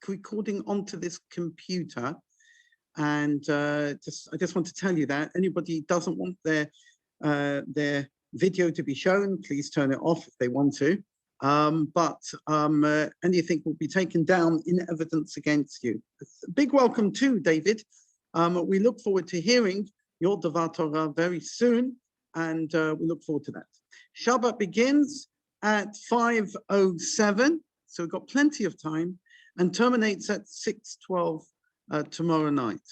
recording onto this computer, and I just want to tell you that anybody doesn't want their video to be shown, please turn it off if they want to. But anything will be taken down in evidence against you. A big welcome to David. We look forward to hearing your Davar Torah very soon, and we look forward to that. Shabbat begins at 5:07, so we've got plenty of time, and terminates at 6:12 tomorrow night.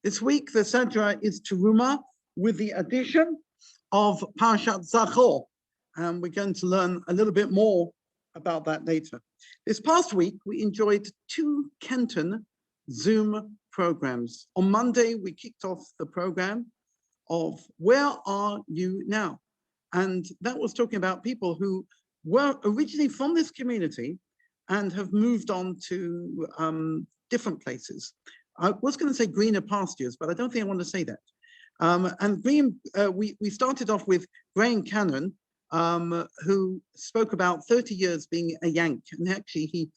This week, the Sedra is Terumah with the addition of Parashat Zachor, and we're going to learn a little bit more about that later. This past week, we enjoyed 2 Kenton Zoom programs. On Monday, we kicked off the program of Where Are You Now? And that was talking about people who were originally from this community and have moved on to different places. I was going to say greener pastures, but I don't think I want to say that. And we started off with Brian Cannon, who spoke about 30 years being a Yank. And he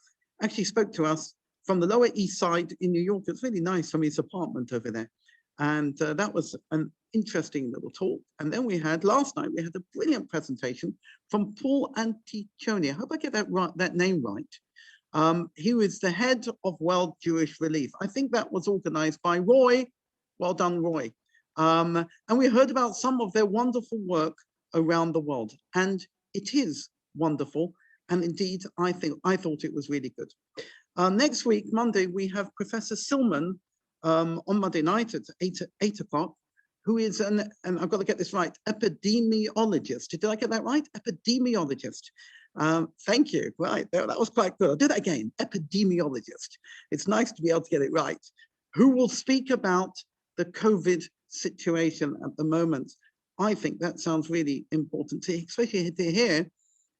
actually spoke to us from the Lower East Side in New York. It's really nice from his apartment over there. And that was an interesting little talk. And then last night, we had a brilliant presentation from Paul Anticcioni. I hope I get that name right. He was the head of World Jewish Relief. I think that was organized by Roy. Well done, Roy. And we heard about some of their wonderful work around the world. And it is wonderful. And indeed, I thought it was really good. Next week, Monday, we have Professor Silman on Monday night at 8 o'clock, who is and I've got to get this right, epidemiologist. Did I get that right? Epidemiologist. Thank you. Right, that was quite good. I'll do that again. Epidemiologist. It's nice to be able to get it right. Who will speak about the COVID situation at the moment? I think that sounds really important, especially to hear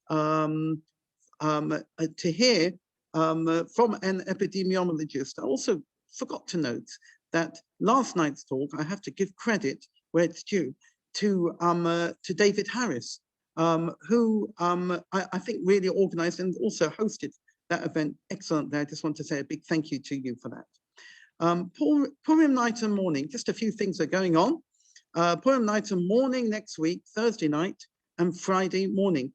from an epidemiologist. I also forgot to note that last night's talk, I have to give credit where it's due to David Harris, who I think really organized and also hosted that event excellently. I just want to say a big thank you to you for that. Purim night and morning, just a few things are going on. Purim night and morning next week, Thursday night and Friday morning.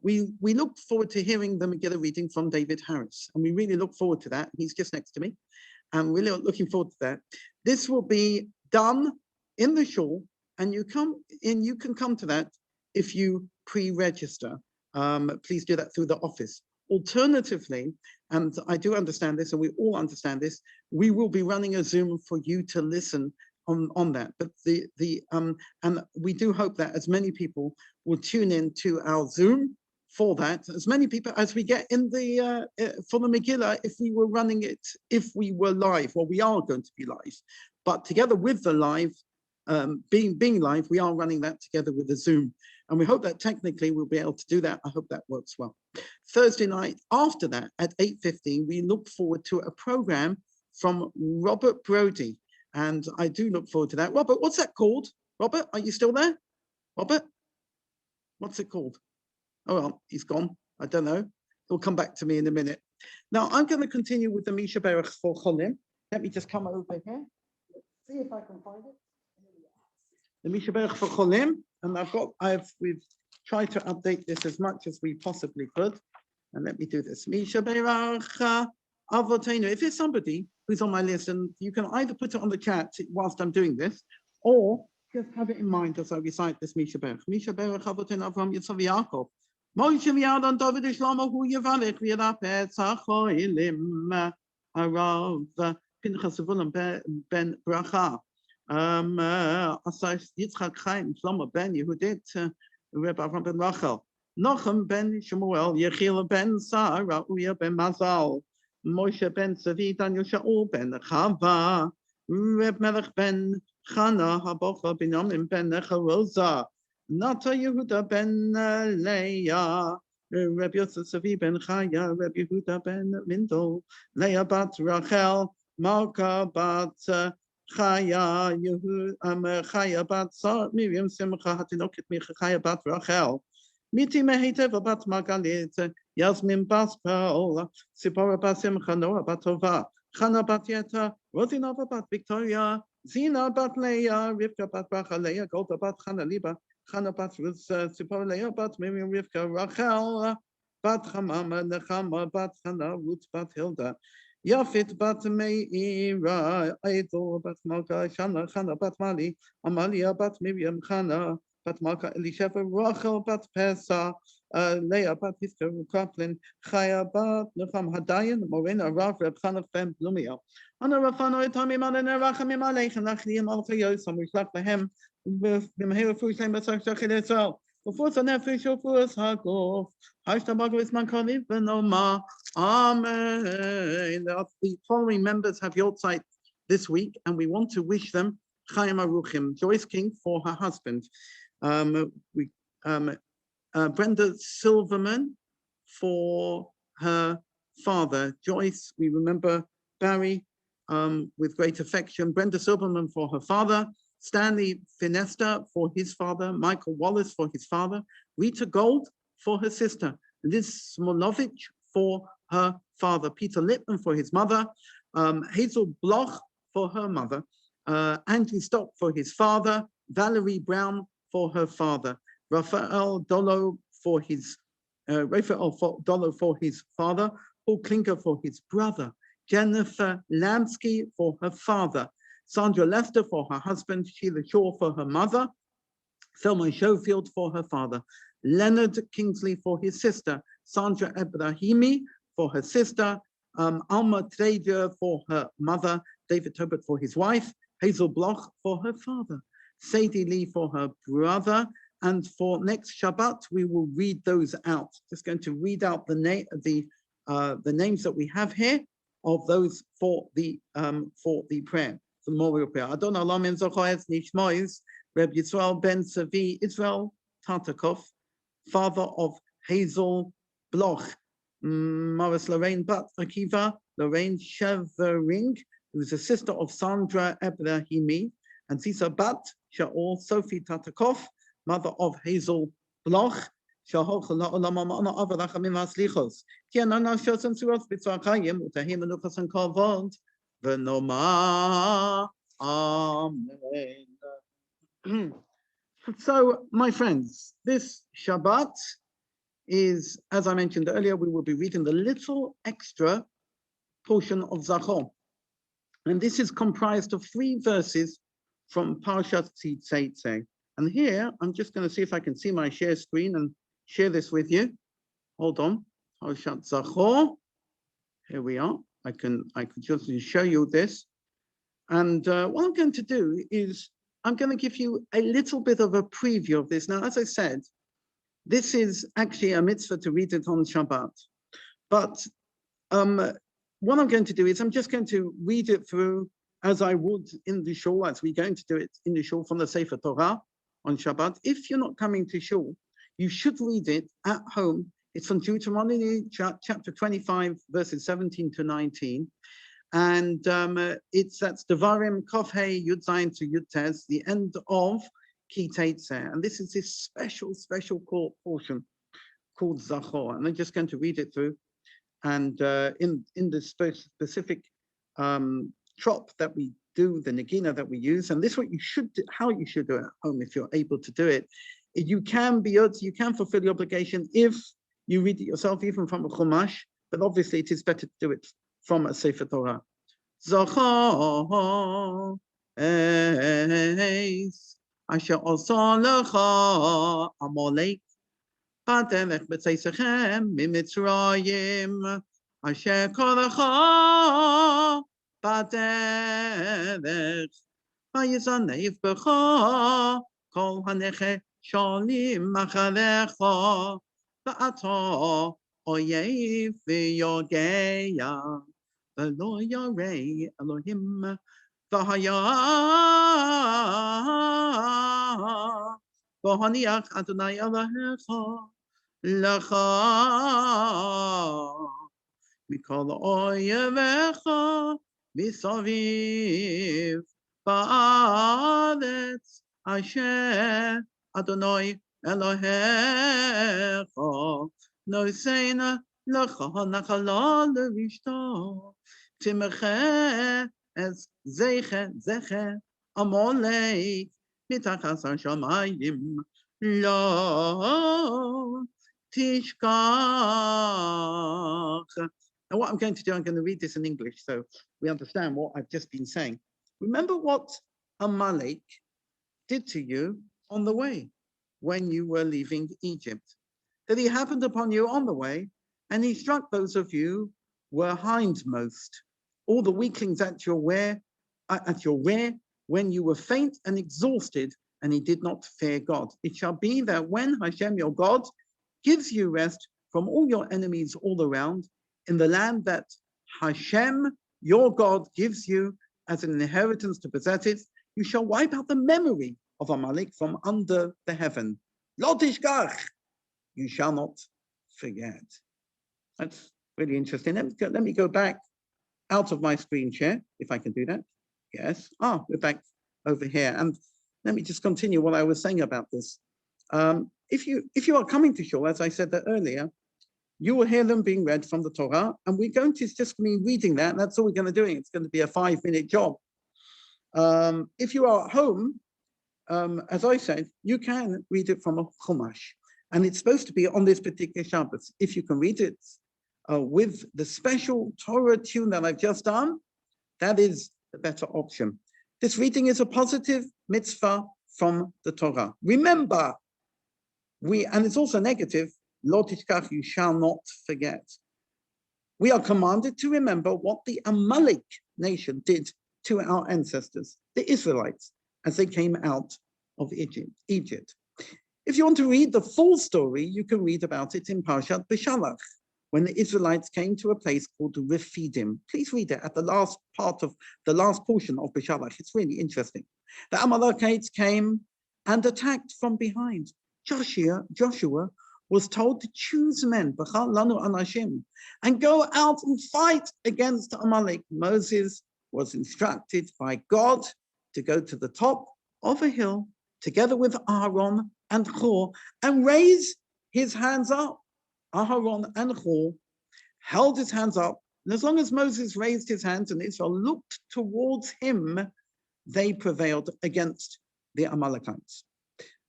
We look forward to hearing the Megillah reading from David Harris, and we really look forward to that. He's just next to me, and we're really looking forward to that. This will be done in the shul, and you can come to that if you pre-register. Please do that through the office. Alternatively, and I do understand this, and we all understand this, we will be running a Zoom for you to listen on that. But and we do hope that as many people will tune in to our Zoom for that, as many people as we get in the for the Megillah, if we were running it, if we were live. Well, we are going to be live, but together with the live, being live, we are running that together with the Zoom. And we hope that technically we'll be able to do that. I hope that works well. Thursday night after that at 8:15, we look forward to a program from Robert Brody. And I do look forward to that. Robert, what's that called? Robert, are you still there? Robert, what's it called? Oh, well, he's gone. I don't know. He'll come back to me in a minute. Now, I'm going to continue with the Misha Berach for Cholim. Let me just come over here. Let's see if I can find it. The Misha Berach for Cholim. And we've tried to update this as much as we possibly could. And let me do this. Misha Berach Avotenu. If there's somebody who's on my list, and you can either put it on the chat whilst I'm doing this, or just have it in mind as I recite this Misha Berach. Misha Berach Avotenu Avram Yitzchak Yaakov. Moshe V'Yadon David Shlomo Hu Yevalech V'Yadapet Zachoilim Arav Pinchas Vulam Ben Bracha Asas Yitzchak Chaim Shlomo Ben Yehudit Rabbi Avram Ben Rachel Nochem Ben Shemuel Yechiel Ben Sarah Uya Ben Mazal Moshe Ben Savi Daniel Shaul Ben Chava Reb Melech Ben Chana Habocha Binyamin Ben Necharoza Nata Yehuda Ben Leah Reb Yosef Savi Ben Chaya Reb Yehuda Ben Mindel Leah Bat Rachel Malka Bat Chaya Chaya Bat Sar Miriam Simcha Hatinoket Micha Chaya Bat Rachel Miti Mehiteva Bat Margalit, Yasmin Bas Paola, Sipora Basim Chanoa Batova, Chana Bat Yeta, Rodinova Bat Victoria, Zina Bat Leia, Rivka Bat Bachalea, Golda Bat Chanaliba, Chana Bat Sipora Leia Bat Miriam Rivka, Rachel, Bat Chamama, Nechama, Bat Chana, Ruth Bat Hilda, Yafit Bat Meira, Aidor Bat Malka, Chana Bat Mali, Amalia Bat Miriam Chana, Bat Malka Elisheva, Rachel Bat Pesa, Leah Bat Hiska, Kaplan, Chaya Bat Necham Hadayan, Morena Rav, Reb Chanach Ben Blumiel. Ana Rafano Etami Malan Rachamim Aleichem, Nachliim Alchayos, and we slap the hem, Bimheo Fushaim Basak Shachil Israel. Before the Nefesh of Fus Hagof, Hashtabago is Mankali, Benoma, Amen. The following members have Yortzeit this week, and we want to wish them Chaim Aruchim, Joyce King for her husband. Brenda Silverman for her father. Joyce, we remember Barry with great affection. Brenda Silverman for her father. Stanley Finesta for his father. Michael Wallace for his father. Rita Gold for her sister. Liz Smolovich for her father. Peter Lippman for his mother. Hazel Bloch for her mother. Andrew Stock for his father. Valerie Brown for her father. Raphael Dolo for his father. Paul Klinker for his brother. Jennifer Lamsky for her father. Sandra Lester for her husband. Sheila Shaw for her mother. Thelma Schofield for her father. Leonard Kingsley for his sister. Sandra Ibrahimi for her sister. Alma Trader for her mother. David Tobert for his wife. Hazel Bloch for her father. Sadie Lee for her brother. And for next Shabbat, we will read those out. Just going to read out the names that we have here of those for the prayer, the memorial prayer. Adon Olam Em Zachor Es Nishmois, Reb Yisrael Ben Savi Israel Tartakov, father of Hazel Bloch, Morris Lorraine Bat Akiva, Lorraine Shevering, who is a sister of Sandra Ebrahimi, and Sisa Bat Shaol Sophie Tartakov, mother of Hazel Bloch, Shahol Olamama Avarachamim Aslichos, Tianana Shosam Suros Bitzachayim, Utahim and Lucas and Kavod, Venoma. Amen. So, my friends, this Shabbat is, as I mentioned earlier, we will be reading the little extra portion of Zachor. And this is comprised of 3 verses from Parshat Tzitzei. And here, I'm just going to see if I can see my share screen and share this with you. Hold on. Parshat Zachor. Here we are. I could just show you this. And what I'm going to do is I'm going to give you a little bit of a preview of this. Now, as I said, this is actually a mitzvah to read it on Shabbat. But what I'm going to do is I'm just going to read it through as I would in the shul, as we're going to do it in the shul from the Sefer Torah on Shabbat. If you're not coming to shul, you should read it at home. It's from Deuteronomy chapter 25, verses 17 to 19. And that's Devarim, Kaf Hey, Yud Zayin to Yud Tes, the end of Ki Teitzeh. And this is this special portion called Zachor. And I'm just going to read it through. And in the specific trop that we do, the Nagina that we use, and this is what you should do, how you should do it at home if you're able to do it. You can fulfill the obligation if you read it yourself, even from a Chumash, but obviously it is better to do it from a Sefer Torah. Zachor eis asher osa lecha Amalek b'derech b'tzeisechem mimitzrayim asher kolecha b'derech v'yizanev b'cha kol haneche shalim acharecha v'ata oyev v'yogeya v'lo yarei Elohim v'haya v'haniach Adonai Elohecha lecha mikol oyevecha misaviv ba'aretz asher Adonai Elohecha, noseina lecha nachala levishto, timeche es zeche amolek mitachas hashamayim lo tishkach. Now what I'm going to do, I'm going to read this in English so we understand what I've just been saying. Remember what Amalek did to you on the way when you were leaving Egypt, that he happened upon you on the way, and he struck those of you were hindmost, all the weaklings at your rear, when you were faint and exhausted, and he did not fear God. It shall be that when Hashem your God gives you rest from all your enemies all around, in the land that Hashem your God gives you as an inheritance to possess it, you shall wipe out the memory of Amalek from under the heaven. Lo tishkach, you shall not forget. That's really interesting. Let me go back out of my screen share, if I can do that. Yes. We're back over here. And let me just continue what I was saying about this. If you are coming to shul, as I said that earlier, you will hear them being read from the Torah, and we're going to just be reading that, and that's all we're going to do. It's going to be a 5-minute job. If you are at home, as I said, you can read it from a Chumash, and it's supposed to be on this particular Shabbos. If you can read it with the special Torah tune that I've just done, that is the better option. This reading is a positive mitzvah from the Torah. Remember, and it's also negative, Lo tishkach, you shall not forget. We are commanded to remember what the Amalek nation did to our ancestors, the Israelites, as they came out of Egypt. If you want to read the full story, you can read about it in Parshat Beshalach, when the Israelites came to a place called Rephidim. Please read it at the last portion of Beshalach. It's really interesting. The Amalekites came and attacked from behind. Joshua was told to choose men, and go out and fight against Amalek. Moses was instructed by God to go to the top of a hill together with Aaron and Hur and raise his hands up. Aaron and Hur held his hands up, and as long as Moses raised his hands and Israel looked towards him, they prevailed against the Amalekites.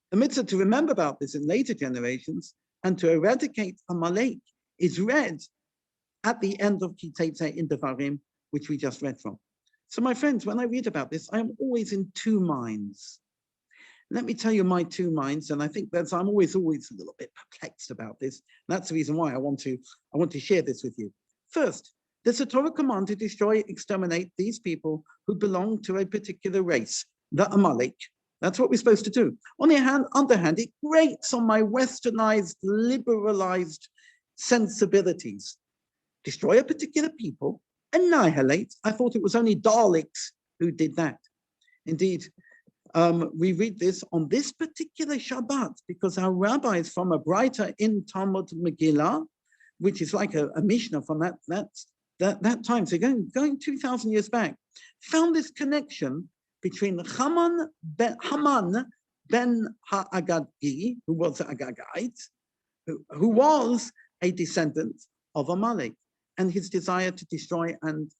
The mitzvah to remember about this in later generations and to eradicate Amalek is read at the end of Ki Teitzei in Devarim, which we just read from. So my friends, when I read about this, I am always in two minds. Let me tell you my two minds, and I think I'm always a little bit perplexed about this. That's the reason why I want to share this with you. First, there's a Torah command to destroy, exterminate these people who belong to a particular race, the Amalek. That's what we're supposed to do. On the other hand, it grates on my westernized, liberalized sensibilities. Destroy a particular people, annihilate. I thought it was only Daleks who did that. Indeed, we read this on this particular Shabbat because our rabbis from a brighter in Talmud Megillah, which is like a Mishnah from that time, so going 2,000 years back, found this connection between Haman ben Ha'agagi, who was an Agagite, who was a descendant of Amalek, and his desire to destroy and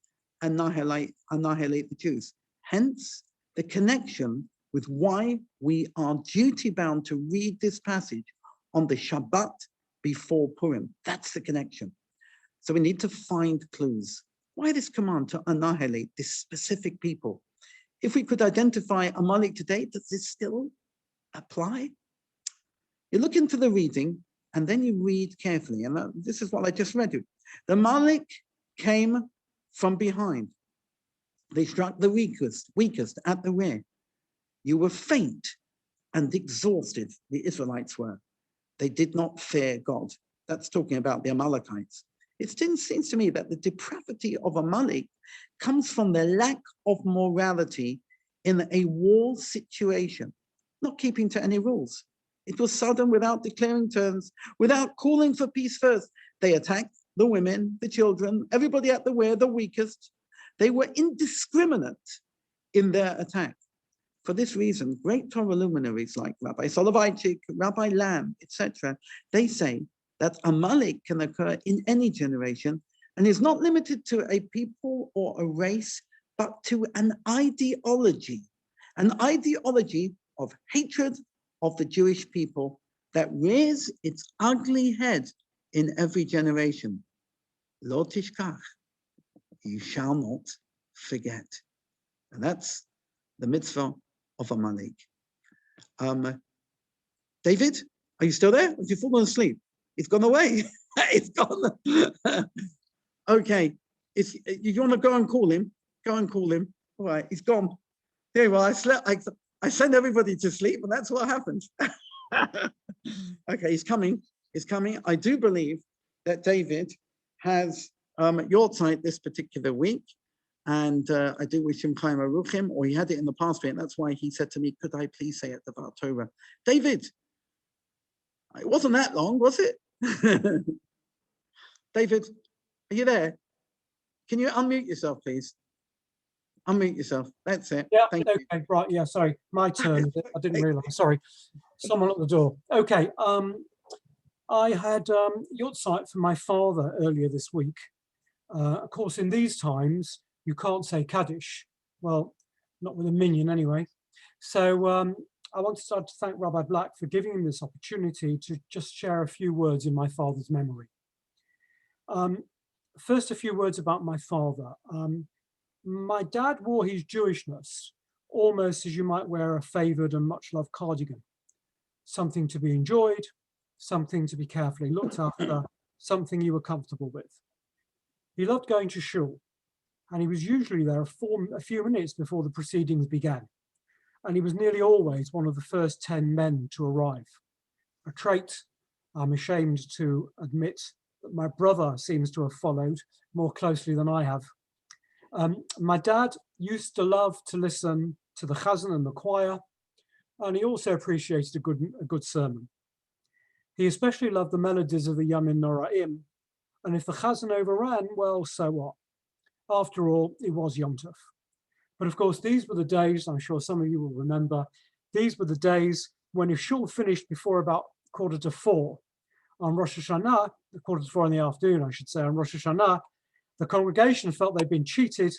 annihilate the Jews. Hence, the connection with why we are duty-bound to read this passage on the Shabbat before Purim. That's the connection. So we need to find clues. Why this command to annihilate this specific people? If we could identify Amalek today, does this still apply? You look into the reading, and then you read carefully, and this is what I just read you. The Amalek came from behind. They struck the weakest at the rear. You were faint and exhausted, the Israelites were. They did not fear God. That's talking about the Amalekites. It still seems to me that the depravity of Amalek comes from their lack of morality in a war situation, not keeping to any rules. It was sudden, without declaring terms, without calling for peace first. They attacked the women, the children, everybody at the rear, the weakest. They were indiscriminate in their attack. For this reason, great Torah luminaries like Rabbi Soloveitchik, Rabbi Lamb, etc., they say that Amalek can occur in any generation and is not limited to a people or a race, but to an ideology of hatred of the Jewish people that rears its ugly head in every generation. Lo tishkach, you shall not forget. And that's the mitzvah of Amalek. David, are you still there? Have you fallen asleep? It's gone away. It's gone. Okay. You want to go and call him? Go and call him. All right, he's gone. Here, well, I send everybody to sleep, and that's what happens. Okay, he's coming. He's coming. I do believe that David has your site this particular week. And I do wish him Chaim Aruchim, or he had it in the past week, and that's why he said to me, could I please say it about Torah? David, it wasn't that long, was it? David, are you there? Can you unmute yourself, please? Unmute yourself. That's it. Yeah, Thank okay, you. right, yeah, sorry. My turn. I didn't realize, sorry. Someone at the door. Okay, I had Yortzeit for my father earlier this week. Of course, in these times, you can't say Kaddish. Well, not with a minion anyway. So I wanted to thank Rabbi Black for giving him this opportunity to just share a few words in my father's memory. First, a few words about my father. My dad wore his Jewishness almost as you might wear a favored and much loved cardigan. Something to be enjoyed, something to be carefully looked after, something you were comfortable with. He loved going to shul, and he was usually there a few minutes before the proceedings began. And he was nearly always one of the first 10 men to arrive. A trait I'm ashamed to admit that my brother seems to have followed more closely than I have. My dad used to love to listen to the chazan and the choir, and he also appreciated a good sermon. He especially loved the melodies of the Yamin Noraim, and if the chazan overran, well, so what? After all, it was Yom Tov. But of course, these were the days, I'm sure some of you will remember, these were the days when if shul finished before about 3:45 on Rosh Hashanah, 4:45 in the afternoon, I should say, on Rosh Hashanah, the congregation felt they'd been cheated,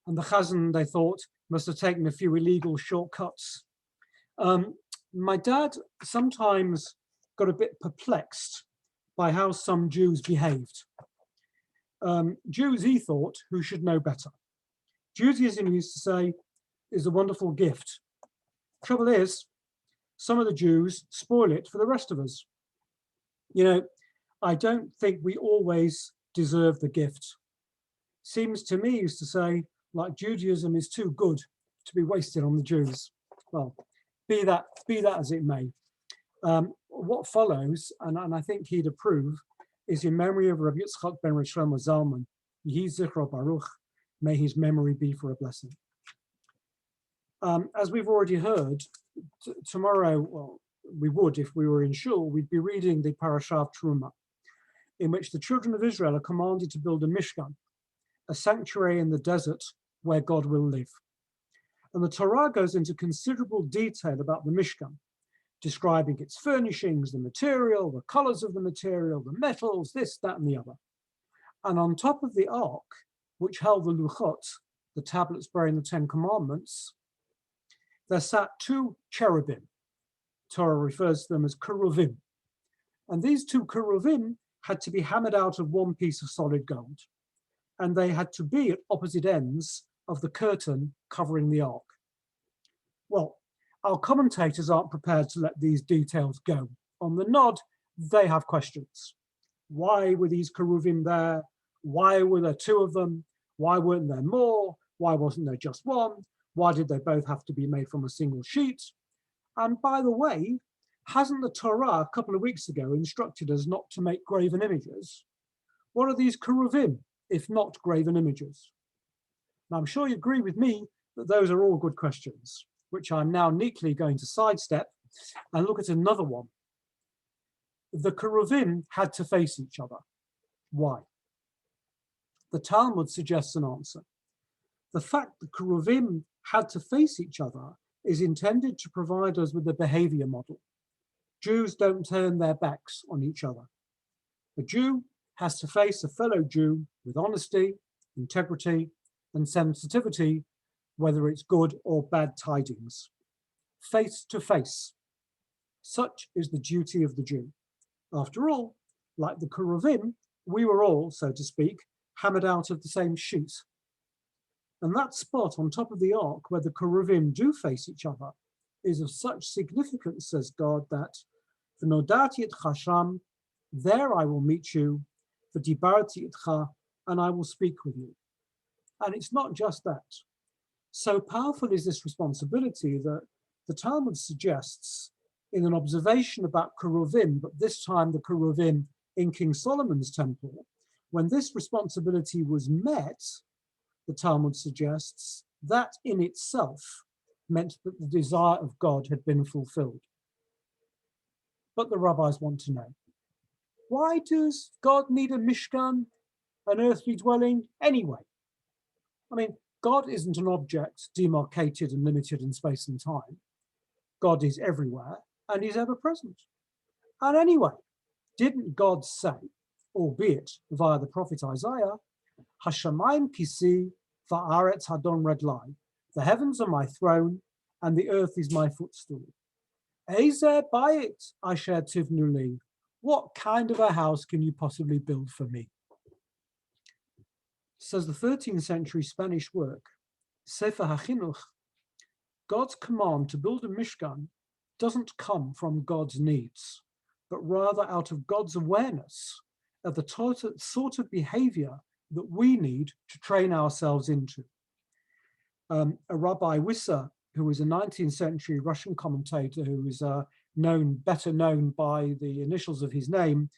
and the chazan, they thought, must have taken a few illegal shortcuts. My dad sometimes got a bit perplexed by how some Jews behaved. Jews, he thought, who should know better. Judaism, he used to say, is a wonderful gift. Trouble is, some of the Jews spoil it for the rest of us. You know, I don't think we always deserve the gift. Seems to me, he used to say, like Judaism is too good to be wasted on the Jews. Well, be that as it may. What follows, and I think he'd approve, is in memory of Rabbi Yitzchak ben Shlomo Zalman. Yehi Zichro Baruch. May his memory be for a blessing. As we've already heard, tomorrow, well, we would, if we were in shul, we'd be reading the parasha of Terumah, in which the children of Israel are commanded to build a mishkan, a sanctuary in the desert where God will live. And the Torah goes into considerable detail about the mishkan, describing its furnishings, the material, the colors of the material, the metals, this, that, and the other. And on top of the ark, which held the luchot, the tablets bearing the 10 commandments, there sat 2 cherubim. Torah refers to them as keruvim. And these 2 keruvim had to be hammered out of one piece of solid gold. And they had to be at opposite ends of the curtain covering the ark. Well, our commentators aren't prepared to let these details go. On the nod, they have questions. Why were these keruvim there? Why were there 2 of them? Why weren't there more? Why wasn't there just one? Why did they both have to be made from a single sheet? And by the way, hasn't the Torah a couple of weeks ago instructed us not to make graven images? What are these keruvim, if not graven images? Now, I'm sure you agree with me that those are all good questions, which I'm now neatly going to sidestep and look at another one. The keruvim had to face each other. Why? The Talmud suggests an answer. The fact that keruvim had to face each other is intended to provide us with a behavior model. Jews don't turn their backs on each other. A Jew has to face a fellow Jew with honesty, integrity, and sensitivity, whether it's good or bad tidings. Face to face. Such is the duty of the Jew. After all, like the Keruvim, we were all, so to speak, hammered out of the same sheet. And that spot on top of the ark where the Keruvim do face each other is of such significance, says God, that v'nodati etcha sham, there I will meet you, v'dibarti etcha, and I will speak with you. And it's not just that. So powerful is this responsibility that the Talmud suggests in an observation about Keruvim, but this time the Keruvim in King Solomon's temple, when this responsibility was met, the Talmud suggests that in itself meant that the desire of God had been fulfilled. But the rabbis want to know, why does God need a Mishkan, an earthly dwelling, anyway? I mean, God isn't an object demarcated and limited in space and time. God is everywhere and he's ever present. And anyway, didn't God say, albeit via the prophet Isaiah, Hashamayim kisi va'aretz hadon reglai, the heavens are my throne and the earth is my footstool. Ezer bayit asher tivnu li, what kind of a house can you possibly build for me? Says the 13th century Spanish work, Sefer HaChinuch, God's command to build a Mishkan doesn't come from God's needs, but rather out of God's awareness of the sort of behavior that we need to train ourselves into. A Rabbi Wisser, who was a 19th century Russian commentator who is better known by the initials of his name,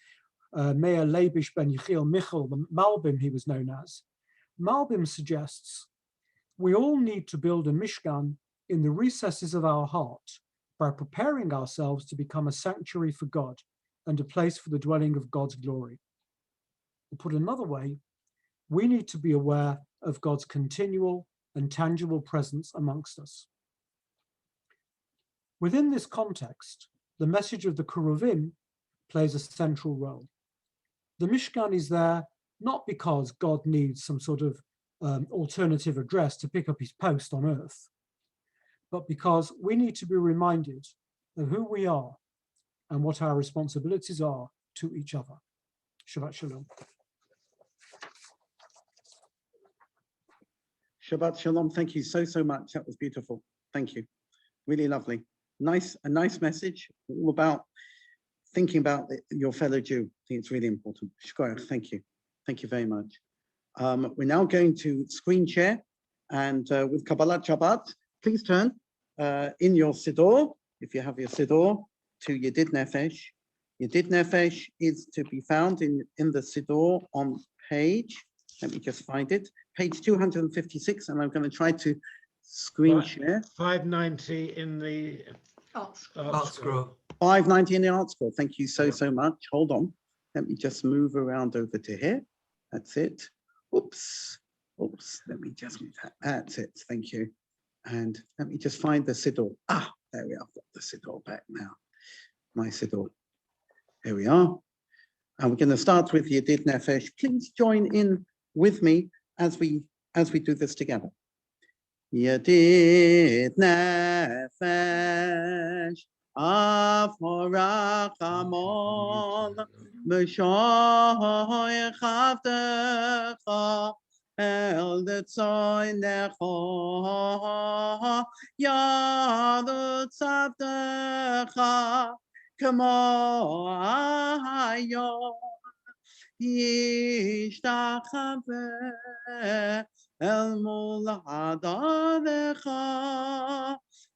Meir Leibish ben Yechiel Michel, the Malbim he was known as. Malbim suggests we all need to build a Mishkan in the recesses of our heart by preparing ourselves to become a sanctuary for God and a place for the dwelling of God's glory. To put another way, we need to be aware of God's continual and tangible presence amongst us. Within this context, the message of the Keruvim plays a central role. The Mishkan is there not because God needs some sort of alternative address to pick up his post on earth, but because we need to be reminded of who we are and what our responsibilities are to each other. Shabbat Shalom. Shabbat Shalom. Thank you so much. That was beautiful. Thank you. Really lovely. A nice message, all about thinking about your fellow Jew. I think it's really important. Shkoyach, thank you. Thank you very much. We're now going to screen share, and with Kabbalat Shabbat, please turn in your Siddur, if you have your Siddur, to Yedid Nefesh. Yedid Nefesh is to be found in the Siddur on page, let me just find it, page 256, and I'm going to try to screen share. 590 in the Art Scroll. 590 in the Art Scroll. Thank you so much. Hold on. Let me just move around over to here. That's it. Oops. Let me just move that. That's it. Thank you. And let me just find the Siddur. There we are. I've got the Siddur back now. My Siddur. Here we are. And we're going to start with Yedid Nefesh. Please join in with me as we do this together. Yedid Nefesh Aforach Amon M'shoy Chavdecha El Detzoinecha Yadu Tzavdecha Kamo Hayom Yishtachave El Mul Hadavecha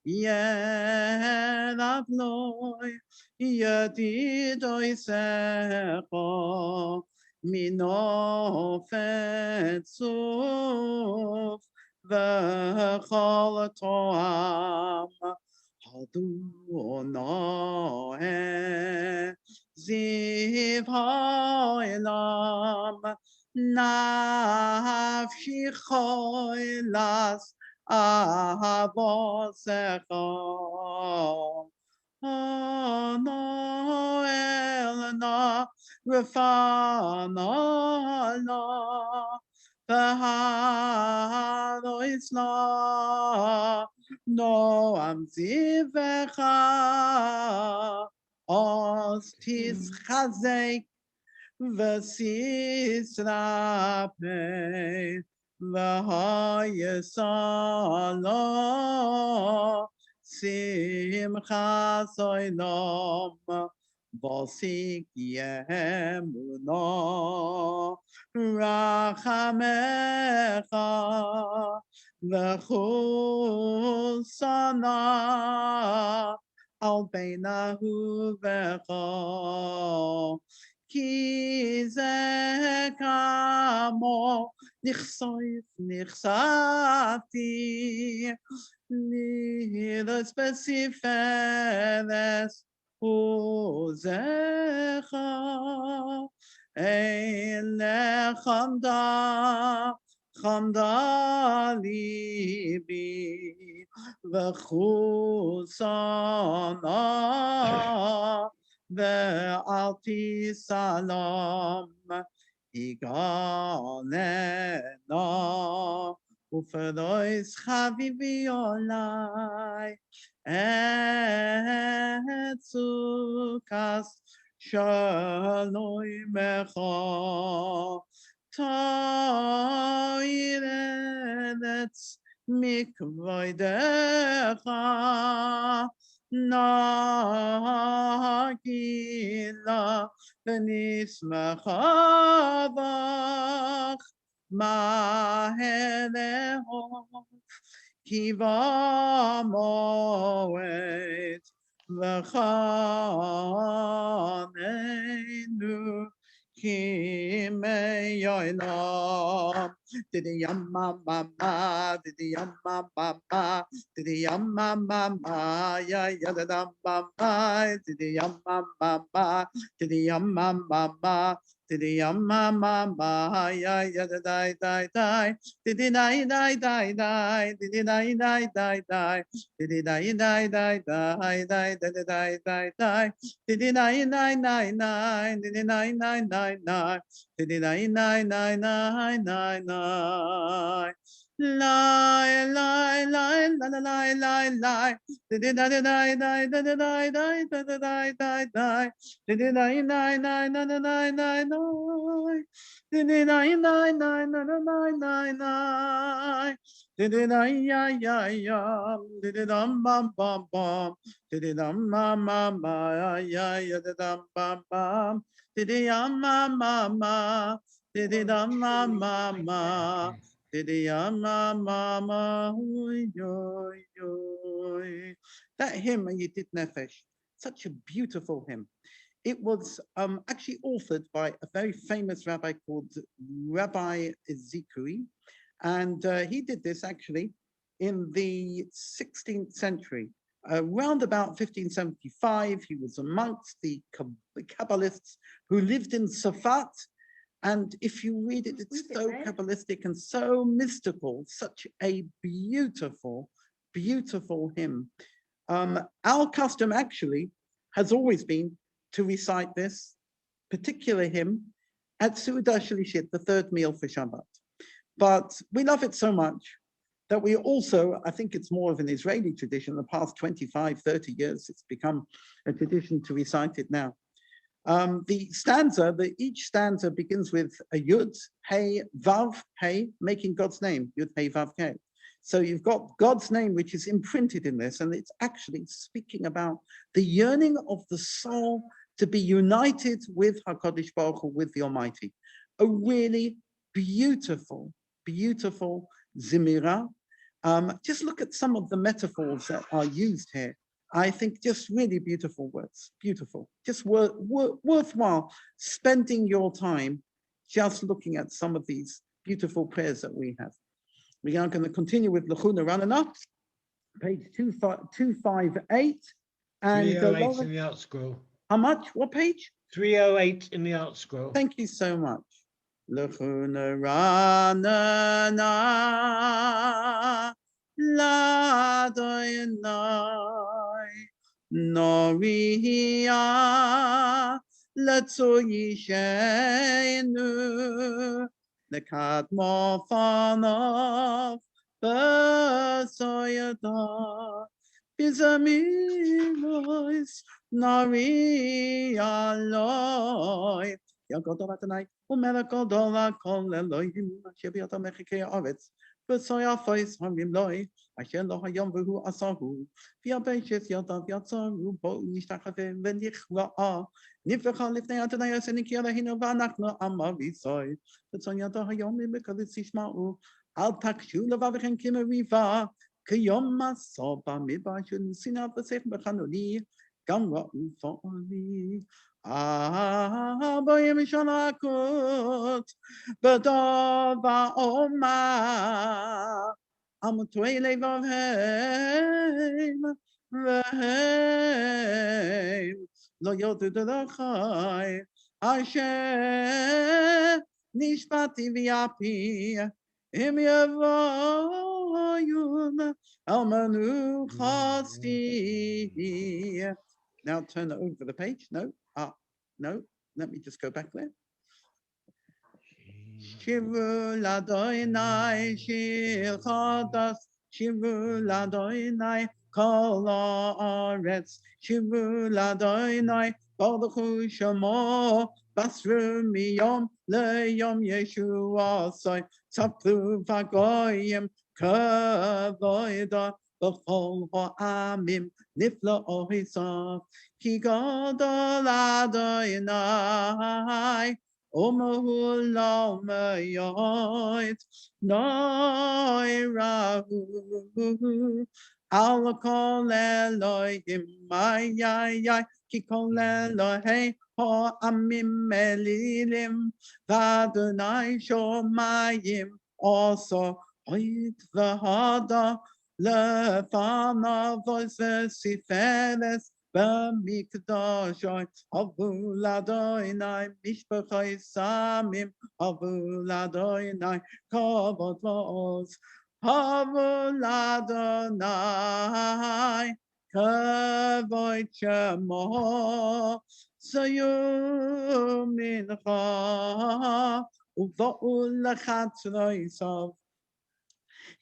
Yerav Loi Yedidoi Secho Minofet Suf V'chol Toam Adonai Ziv Ha'elam Nafshi Choilas avosecha. Ano elana refana la v'haro isla no amzivecha os tischazek v'sisrape v'hayesala simcha soilom v'sik yemuno rachamecha v'chusana al beinahu v'cha ki ze kamo nichsafti Lidas besifedes uzecha ele chamda libi v'chusana ve'alti salam igalena Ufadois chavivi olai etzukas shaloi mecha toirenetz mikvoidecha nagila v'nismachavach Maheleho kiva moed v'chanenu kimeyolam didi yamma mama didi yamma mama didi yamma mama ya yadam mama didi yamma mama didi yamma mama Didi yamma mama ya ya da dai dai dai didi dai dai dai dai didi dai dai dai dai didi dai dai dai dai dai didi dai dai dai didi dai dai dai dai didi dai dai dai dai didi dai dai dai dai dai dai Lie, lie, lie, lie, lie, lie, lie. Didi da da da da da da da da da da da da da. Didi da da da da da da da da da. Didi da da da da da da da. Didi da ya ya ya. Didi dum bum bum bum. Didi dum ma ma ma ya ya da dum bum bum. Didi ya ma ma ma. Didi dum ma ma ma. That hymn, Yitit Nefesh, such a beautiful hymn. It was actually authored by a very famous rabbi called Rabbi Zachor, and he did this actually in the 16th century. Around about 1575, he was amongst the Kabbalists who lived in Safat. And if you read it, it's so Kabbalistic and so mystical, such a beautiful, beautiful hymn. Our custom actually has always been to recite this particular hymn at Suda Shlishit, the third meal for Shabbat. But we love it so much that we also, I think it's more of an Israeli tradition, the past 25, 30 years, it's become a tradition to recite it now. The stanza, each stanza begins with a Yud, Hey, Vav, Hey, making God's name, Yud, Hey, Vav, Hey. So you've got God's name, which is imprinted in this, and it's actually speaking about the yearning of the soul to be united with HaKadosh Baruch Hu, with the Almighty. A really beautiful, beautiful Zimira. Just look at some of the metaphors that are used here. I think just really beautiful words, beautiful. Just worthwhile spending your time just looking at some of these beautiful prayers that we have. We are going to continue with Lachuna Ranana, page 258. And 308 in the art scroll. How much? What page? 308 in the art scroll. Thank you so much. Lachuna Ranana, Ladonai Noria Letzoyishenu Lekadmo Fanov Besoyada Bizamilois Noria Loi Yagodova tonight, Umelagodola Kol Elohim, Shebiata Mechike Oretz, Besoya Fois Hamim Loi, Asher Lo Hayom Vehu Asahu, Via Beches Yada Yatsaru, Bo Nishtachave, Vendichla, Nifecha Lifnei Adonai Seniki Elohino Vanachna Amavisoi, Besoyata Hayom Mikavisishmau, Al Takshu Lavavichen Kimeriva, Kiyoma Soba Mibashun Sina Vasek Bechanoni, Gamra Ufoni. Boyim Shalakut, Bedova Oma, Amutwele Vavheim, Vheim, Lo Yodu Delachai, Asher, Nishpati Viapi, Im Yavoyun, Almanu Chasti. Now turn over the page. No. No, let me just go back there. Shivu Ladoinai Shir Chodas, Shivu Ladoinai Kol Haaretz, Shivu Ladoinai Baruchu Shemo, Basru Miyom Leyom Yeshua Soi, Tzapru Vagoyim Kavoida, B'chol Ha'amim Nifla Ohisav, Ki Gadol Adonai, Omahu Lo Meyoit, Noirahu, Al Kol Elohim, Ay, Ki Kol Elohim, Ho Amim Elilim, Vadonai Shomayim, also Oit V'Hada, Lefanav Siferes, B'mikdashoi, Havu Ladoinai, Mishpachai Samim, Havu Ladoinai, Kavod V'oz, Havu Ladonai, Kavod Shemo, Sayu Mincha, Uvo'u Lechatzroisav,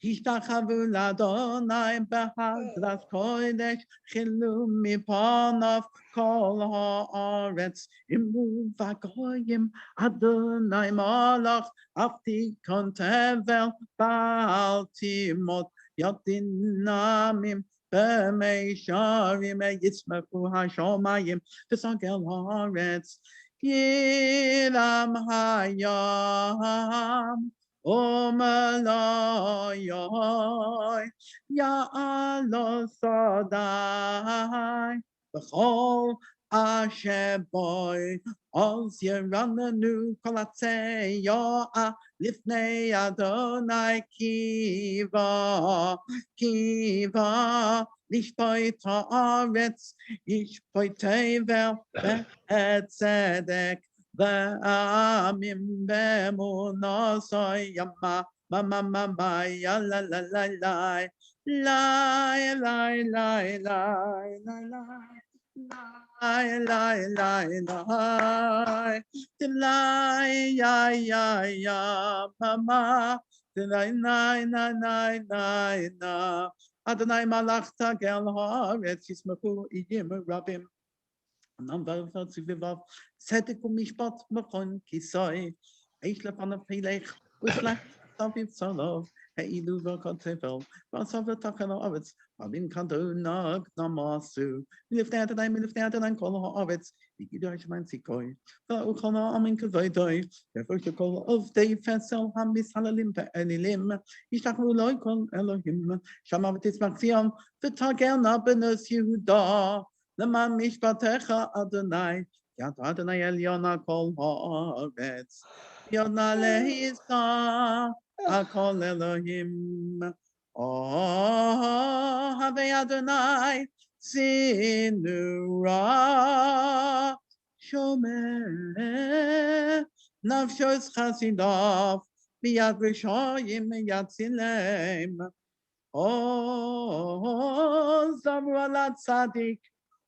Hishtachavu Ladonai behadras kodesh chilu mipanav kol haaretz imu vagoyim Adonai malach aftikon tevel baal timot yadinamim b'meisharim yitzmechu hashomayim v'sagel haaretz yiram hayam Omelayoi, Ya'alo Sodai, B'chol Asher Boy, Oz Yerananu Kolatzei Yo'a, Lifnei Adonai Kiva, Lishpoi Ta'aretz, Ishpoi Tevel, Be'etzedek, V'amim b'emunasai yama ma ya la la la la la la la la ya mama na Adonai malach tagel haaretz yismachu iyim rabim. Tzedek u'mishpat mechon kisoi, eish lepanav pelech, u'shlach taviv tzolov, he'ilu v'kol tevel, v'asav v'tachel ha'aretz, v'alim kadonag namasu, milifnei Adonai kol ha'aretz, v'yidu ha'shemaim tzikoi, v'u'chol ha'amin kavoidoi, v'yavosh kol ovdei fesel ha'mis halalim ve'elilim, yishlachmu loi kol Elohim, shama v'titzmach Zion, v'tagel na benos Yehuda, Leman mishpatecha Adonai, Yad Adonai Eliona kol haaretz, Yona lehisa akol Elohim. Oh, have Adonai sinura shomer nafshos chasidav biyad rishoyim yatzilem Oh, Zamra Tzadik,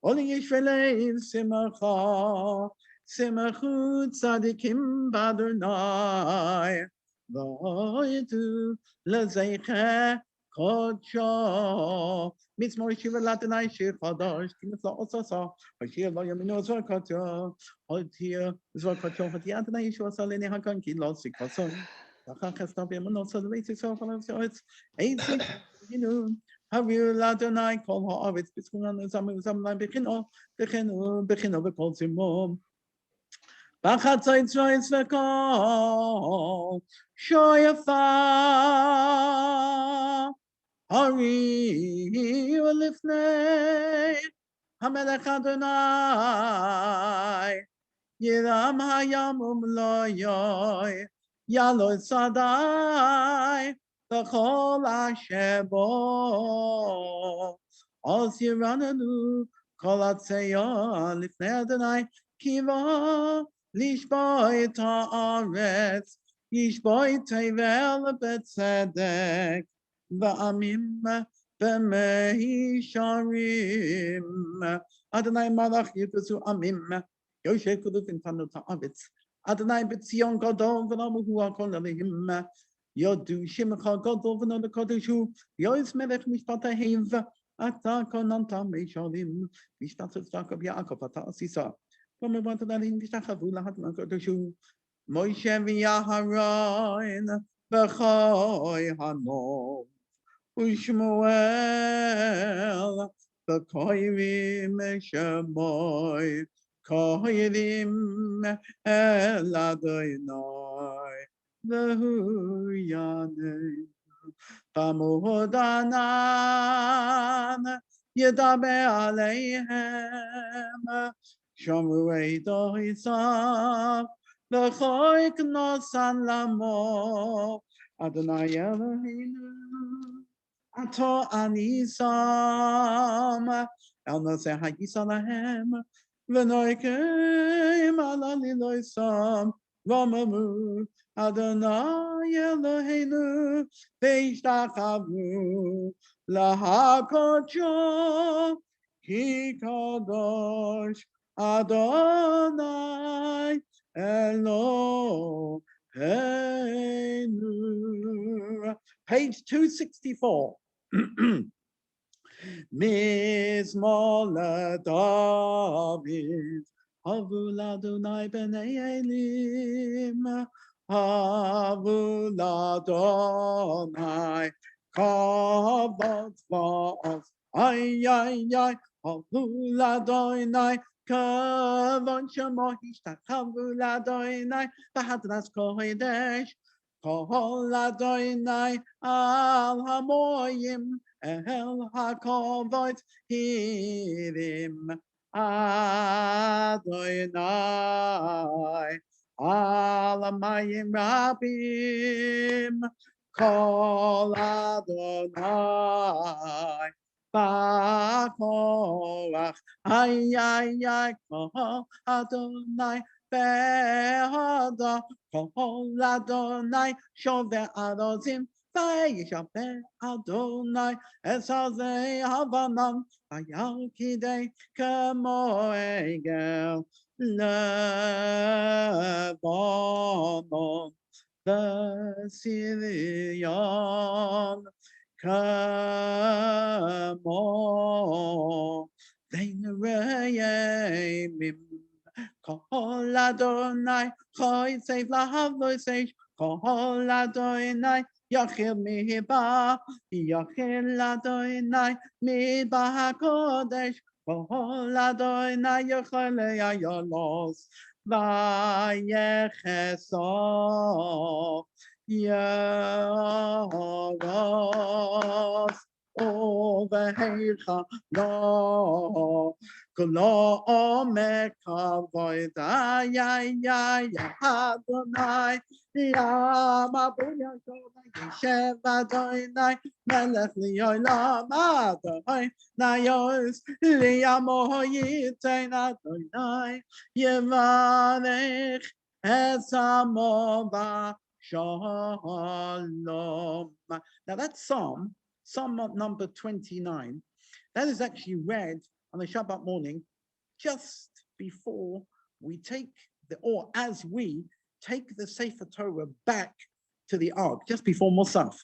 Oli Yishvelein Simacha, Simachu Tzadikim Badonai, Voidu Lezeche Kodsho, Mitzmor Shiva Latinai Shir Chadash, Kimithla Osasa, Hashir Lo Yamino Zvakotyo, Hotia Zvakotyo, Hotia Adonai Yeshua Salini Hakan Kilo Sikoson, Tachachas Tabim Monosa, the Basics of it's Ain't you know, have you Ladonai call her it's between some Bechino, Bechino, calls him mom. Bachatzai Tzrais Vekol, Shoyafa, Hari, Lifnei, Hamelech Adonai, Yiram Hayamum Loyoy, Yalo Sadai, Bechol Ashebo, Os Yirananu, Kolatseyo, Lifnei Adonai, Kiva, Lishboi Ta'aretz, Yishboi Tevel Betzedek, Va'amim Bemehi Sharim, Adonai Malach Yikusu Amim, Yoshe Kudufin Tanu Ta'avitz, Adonai Betzion Godol V'Namu Huakol Alehim, Yodu Shimcha Godol V'Nod Kodeshu, Yos Melech Mishpata Hev, Ata Konanta Meshalim, Mishpat Tzakab Yaakov Ata Asisa. From the one to that in Vishtachavula Hatman Kodeshu, Moshe V'Yaharon, B'Choy Hanom, Ushmuel, B'Koyrim Shemoy, Koyrim El Adonai, V'Hu Yanei, B'Mudanan, Yedaber Aleihem, Shomru Eido Isav, V'Choy Knosan Lamo, Adonai Eloheinu, Ato Anisam, El Noseh HaYisalahem, V'Noikeim Alaliloisam, V'Mamu, Adonai Eloheinu, V'Yishtachavu, Lahakodsho, Ki Kadosh, Adonai Eloheinu. Page 264. Mizmola David, Havul Adonai B'nei Elim, Havul Adonai, Kavod V'os, Ay, ay, ay, Havul Adonai, Kavod Shemo Hishtachavul Adonai, V'hadras Kodesh, Kol Adonai al Hamoyim, El HaKavod Hirim, Adonai al Hamayim Rabim, Kol Adonai B'Korach, ay, ay, ay, Kol Adonai Be'ada, Kol Adonai Shover Adozim, Vayishaper Adonai Esazei Havanam, Vayalkidei Kemo Egel Lebanon, the Syrian Kamo Vein Re'yemim, Kol Adonai Choy Seif Lahav Loisesh, Kol Adonai Yachil Miba, Yachil Adonai Miba HaKodesh, Kol Adonai Yachole Ayolos, Vayecheso Yaros, Oveicha Lo, Kolo Omek Kavoid, ay, ay, ay, Adonai, Yama Buya Shona Yeshev Adonai, Melech Li'olam Adonai, Nayos Liyamo Yitein Adonai, Yevarech Esamo Shalom. Now that psalm Psalm number 29. That is actually read on a Shabbat morning, just before we take or as we take the Sefer Torah back to the Ark, just before Musaf.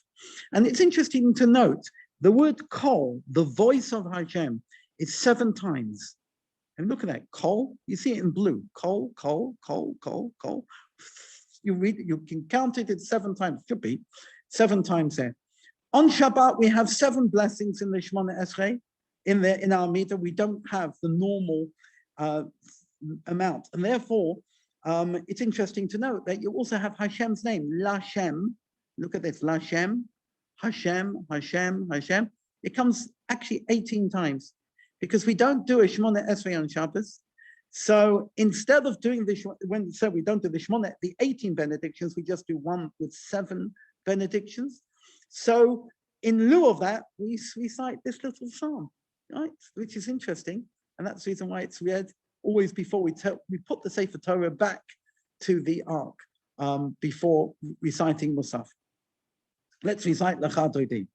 And it's interesting to note, the word kol, the voice of Hashem, is 7 times. And look at that, kol, you see it in blue, kol, kol, kol, kol, kol. You read, you can count it, it's 7 times, should be 7 times there. On Shabbat, we have 7 blessings in the Shemona Esrei. In our meter, we don't have the normal amount. And therefore, it's interesting to note that you also have Hashem's name, Lashem. Look at this, Lashem, Hashem, Hashem, Hashem. It comes actually 18 times because we don't do a Shemona Esrei on Shabbos. So instead of doing this, when we don't do the Shemona, the 18 benedictions, we just do one with 7 benedictions. So in lieu of that, we recite this little psalm, right? Which is interesting. And that's the reason why it's read always before we put the Sefer Torah back to the Ark before reciting Musaf. Let's recite Lecha Dodi.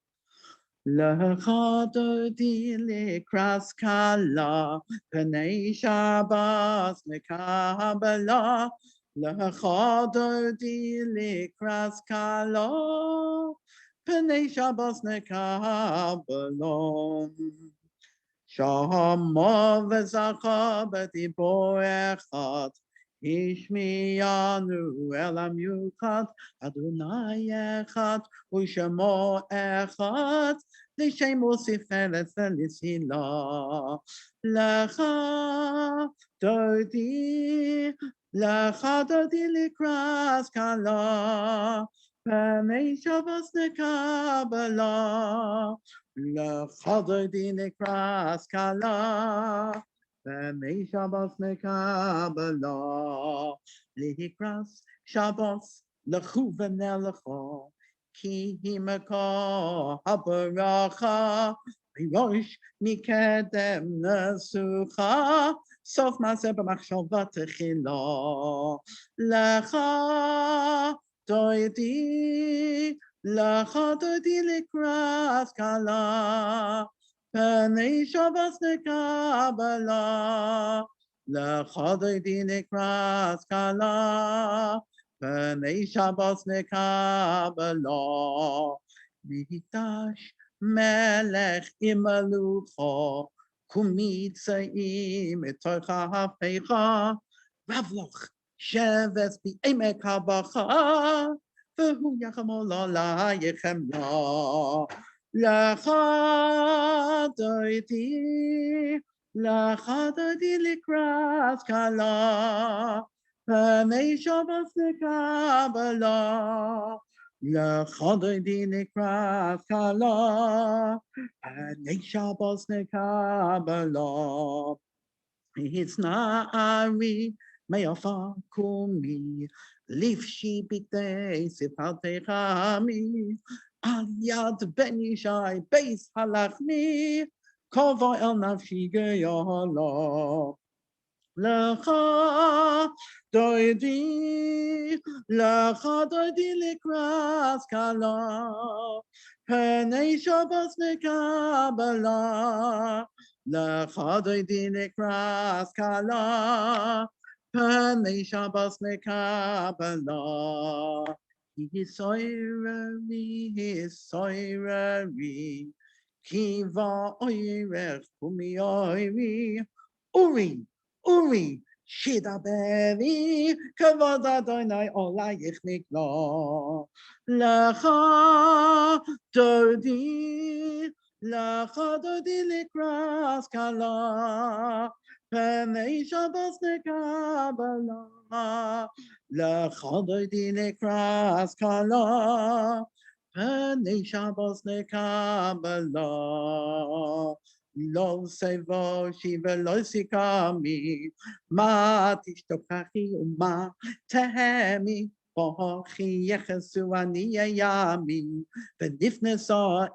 Lecha Dodi likras kala, Pnei Shabbos nekabala. Lecha Dodi likras kala, Pnei Shabbos nekabala. Shama v'Zachor b'dibor echad, Ishmiyanu elam yuchad, Adonai echad, U'shemo echad, L'shemo sifelet v'lisila. Lecha Dodi likras kala, Pnei Shabbos nekabala. Lecha Dodi likras kala, Pnei Shabbos nekabala. Likras Shabbos lechu v'nelecha, Ki himaka habaracha, V'rosh mikedem nesucha, Sof maseh b'machshava techila. Lecha Dodi likras kala, Pnei Shabbos nekabala. Lecha Dodi likras kala, Pnei Shabbos nekabala. Mikdash melech imalucha, Kumitzaim etocha hafecha, Ravloch sheves bi'emek habacha, V'hu yachamol ala yechemya. Lecha Dodi likras kala, Pnei Shabbos nekabala. Lecha Dodi likras kala, Pnei Shabbos nekabala. It's na'ari me'ofa kumi, Lifshi b'tei sifalte chami, Al yad ben Yishai beis halachmi, Kovo el nafshi ge'yala. Lecha Dodi likras kala, Pnei Shabbos nekabala. Lecha Dodi likras kala, Pnei Shabbos nekabala. Hisoirari, Kiva oirech kumi oiri, Uri, shidaberi, Kavod Adonai olayich nikla. Lecha Dodi likras kala, Pnei Shabbos nekabala. Lecha Dodi likras kala, Pnei Shabbos nekabala. Lo sevo shiva lo sikami, Ma tishtokachi uma tehemi, Bochi yechesu ani yami, V'nifnesa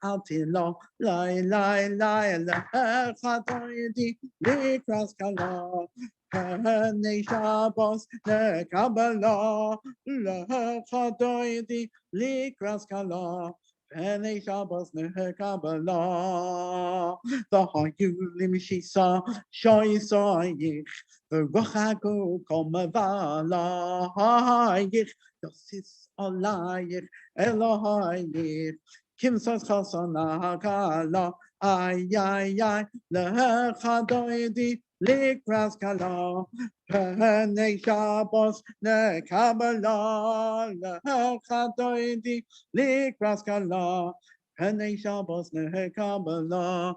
altilo, Lai lecha Dodi likras kala, Pnei Shabbos nekabala. Lecha Dodi likras kala, Penny Shabbos ne Kabbalah, the Hayulim Shisa, Shoy Soyich, the Rochaku Komavala, Hayich, Yosis Olayich, Elohayich, Kim Sos Chosona Hakala, Ay, Lechadoidi, Likras Kala, Penny Shabbos ne Kabbalah, Lechadoidi, Likras Kala, Penny Shabbos ne Kabbalah,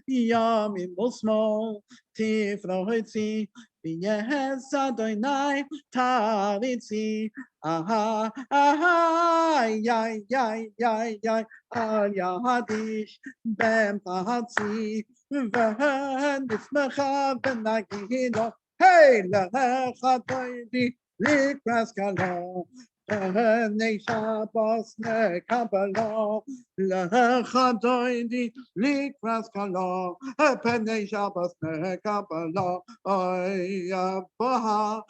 Yamim Musmo, Tifroitzi, Yes, Adonai, Taritzi, Al Yahadish, Bem Pahatzi, Vehen Nismecha, Benagino, Hey, Lecha Doidi, Likras Kala, Penny Shabbos ne Kabbalah, Lecha Doidi, Likras Kala, Penny Shabbos ne Kabbalah, Oy, Baha,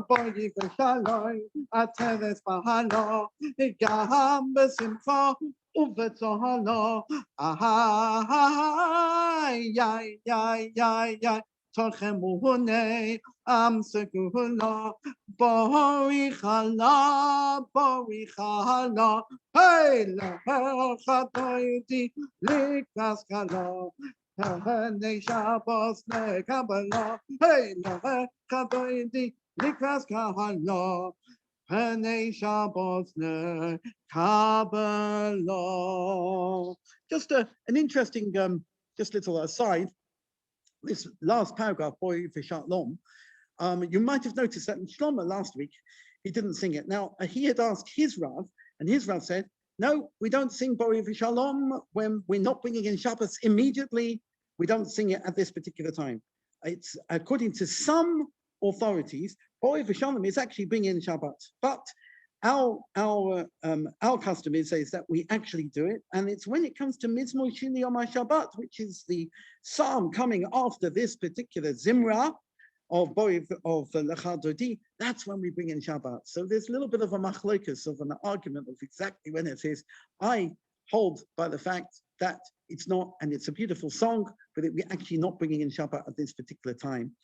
Boyi Veshaloi, Ateres Bahalo, Gaham Besimcha, Uvetzohalo, Tochemuhune, Amsekuhula, Borichala, hey, Lachatoidi, Likaskala, Penny Shabbos ne Kabbalah, hey, Lachatoidi, Likaskala, Penny Shabbos ne Kabbalah. Just an interesting, just little aside. This last paragraph, Boy for Shalom, you might have noticed that in Shlomo last week, he didn't sing it. Now, he had asked his Rav, and his Rav said, no, we don't sing Boy for Shalom when we're not bringing in Shabbos immediately. We don't sing it at this particular time. It's according to some authorities, Boy for Shalom is actually bringing in Shabbat, but our custom is that we actually do it, and it's when it comes to Mizmor Shini Yom Shabbat, which is the psalm coming after this particular Zimra of Lecha Dodi, that's when we bring in Shabbat. So there's a little bit of a machlokas, of an argument of exactly when it is. I hold by the fact that it's not, and it's a beautiful song, but we're actually not bringing in Shabbat at this particular time.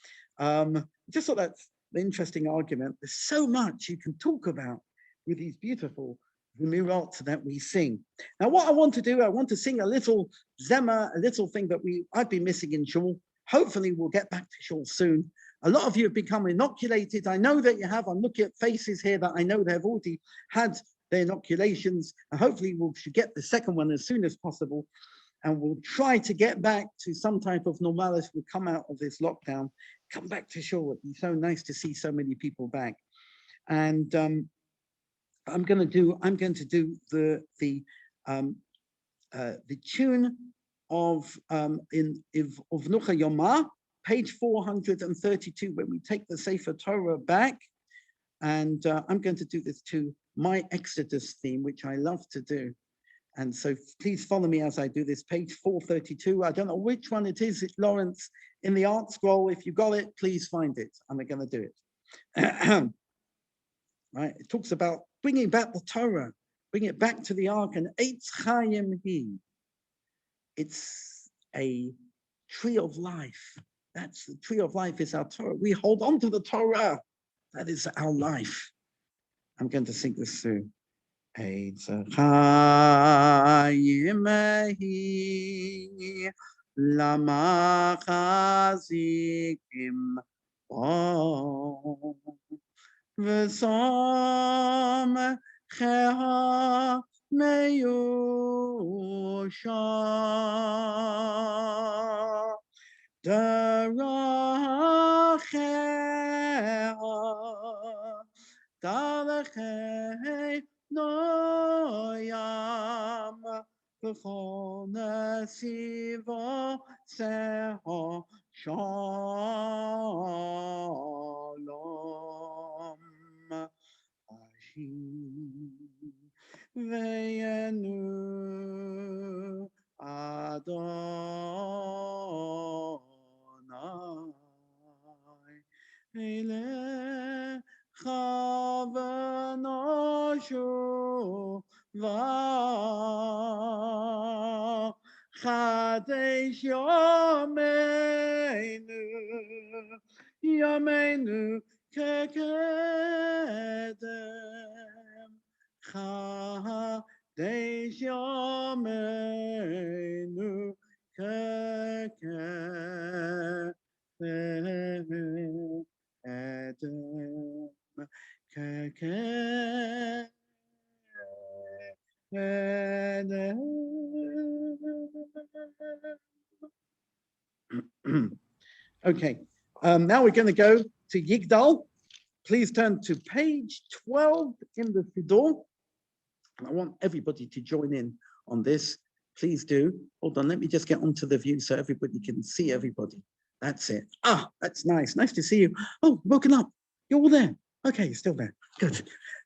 Just thought that's the interesting argument. There's so much you can talk about with these beautiful Zemirot that we sing. Now, what I want to do, I want to sing a little Zema, a little thing that I've been missing in Shul. Hopefully we'll get back to Shul soon. A lot of you have become inoculated. I know that you have. I'm looking at faces here that I know they've already had their inoculations. And hopefully we should get the second one as soon as possible. And we'll try to get back to some type of normality. We'll come out of this lockdown, come back to Shul. It'd be so nice to see so many people back. And I'm going to do the tune of Nucha Yomah, page 432, when we take the Sefer Torah back, and I'm going to do this to my Exodus theme, which I love to do. And so please follow me as I do this, page 432. I don't know which one it is, Lawrence, in the art scroll. If you got it, please find it. I'm going to do it. Right? It talks about bringing back the Torah, bring it back to the ark, and Eitz Chaim Hi. It's a tree of life. That's the tree of life is our Torah. We hold on to the Torah. That is our life. I'm going to sing this soon. Eitz Chaim Hi, Lama Chazikim Bo. V'som cheha meyusha deracheha darechei noyam v'chol nesivo seho shalom. Veyenu Adonai. 'Eleh Shuvah. Chadesh Yomeinu Kekedem. Chadesh Yomeinu Kekedem. Okay, now we're going to go to Yigdal. Please turn to page 12 in the Siddur. I want everybody to join in on this. Please do. Hold on, let me just get onto the view so everybody can see everybody. That's it. Ah, that's nice. Nice to see you. Oh, woken up. You're all there. Okay, you're still there. Good.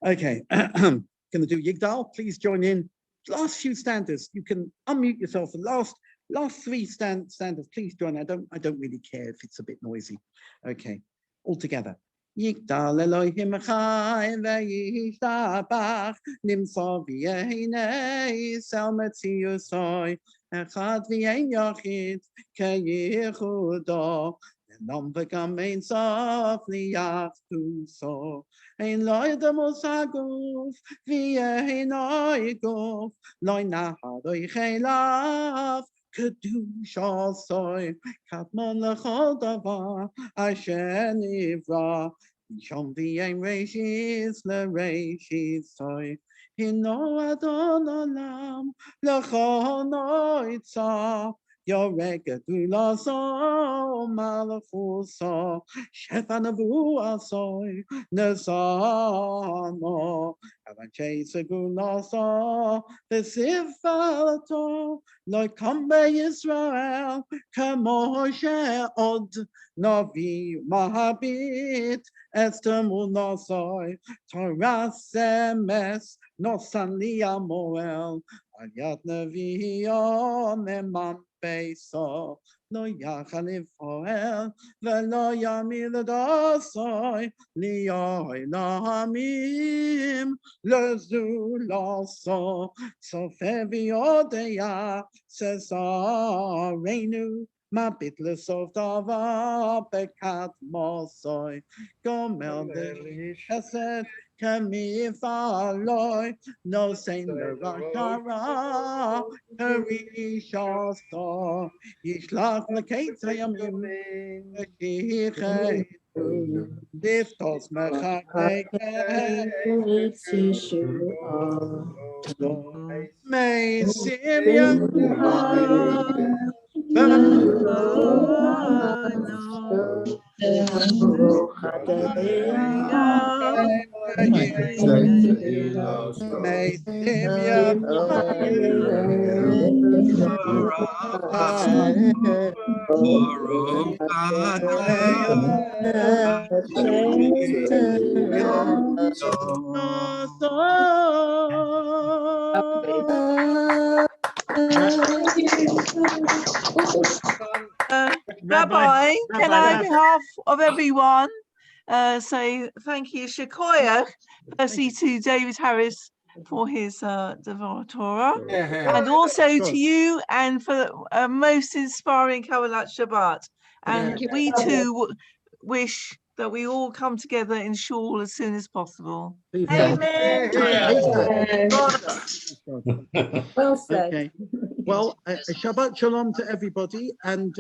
Okay, going to do Yigdal. Please join in. Last few stanzas. You can unmute yourself. The last three stanzas. Please join. I don't really care if it's a bit noisy. Okay, all together. Yigdal Elohim Chai v'yishtabach nimsa v'yehinei sel metziusoi echad v'yein yachid keyichudo v'nom v'gam ein sof liyachduso ein lo yedamos haguf v'yehin oiguf lo nachadoi chelav Kedusha soy katmon lechol davar asher nivra Yom v'yein reishis lereishis soy Hino adon olam lechol noitza Yoreg gedula so malachu so Shefa nevuah soy nesano Avanchei segula so v'sifalato Lo kambe Yisrael k'moshe od Navi mahabit estemul nasoy Torah semes nosan li amoel Al yad neviyo memam beiso Lo yachal lifoel v'lo yamil dasoy Liyoy lahamim lezu laso Sofe v'yodeya Cesarenu Mabit lesof davar bekat mosoy Gomel chesed kemifaloy No sein lerashara Kerishaso Yishlach leketz yamim V'kichetu Liftos mechakeket Meisim Rabbi, can I, on behalf of everyone, say thank you, Shekoyach, firstly to David Harris for his Devar Torah, and also to you and for most inspiring Kabbalat Shabbat. And we too wish that we all come together in shul as soon as possible. Amen. Well said. Okay. Well, Shabbat Shalom to everybody, and